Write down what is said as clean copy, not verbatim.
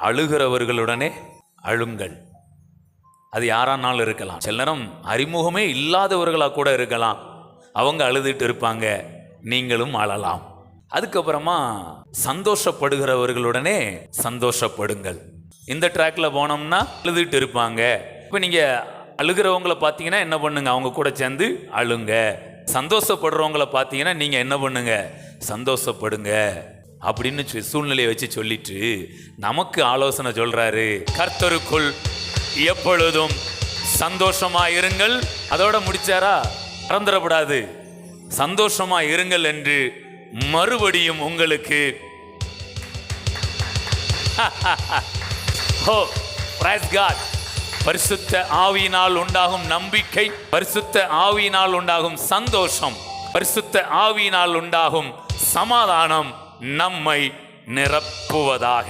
அழுகிறவர்களுடனே அழுங்கள். அது யாரானாலும் இருக்கலாம். சில நேரம் அறிமுகமே இல்லாதவர்களாக கூட இருக்கலாம். அவங்க அழுதுட்டு இருப்பாங்க, நீங்களும் அழலாம். அதுக்கப்புறமா சந்தோஷப்படுகிறவர்களுடனே சந்தோஷப்படுங்கள். இந்த ட்ராக்ல போனோம்னா அழுதுட்டு இருப்பாங்க. இப்போ நீங்க அழுகிறவங்கள பார்த்தீங்கன்னா என்ன பண்ணுங்க, அவங்க கூட சேர்ந்து அழுங்க. சந்தோஷப்படுறவங்கள பார்த்தீங்கன்னா நீங்க என்ன பண்ணுங்க, சந்தோஷப்படுங்க அப்படின்னு சூழ்நிலையை வச்சு சொல்லிட்டு நமக்கு ஆலோசனை சொல்றாரு. கர்த்தருக்குள் எப்பொழுதும் சந்தோஷமா இருங்கள். அதோட முடிச்சாரா? மறந்துடக்கூடாது. சந்தோஷமா இருங்கள் என்று மறுபடியும் உங்களுக்கு பரிசுத்த ஆவியினால் உண்டாகும் நம்பிக்கை, பரிசுத்த ஆவியினால் உண்டாகும் சந்தோஷம், பரிசுத்த ஆவியினால் உண்டாகும் சமாதானம் நம்மை நிரப்புவதாக.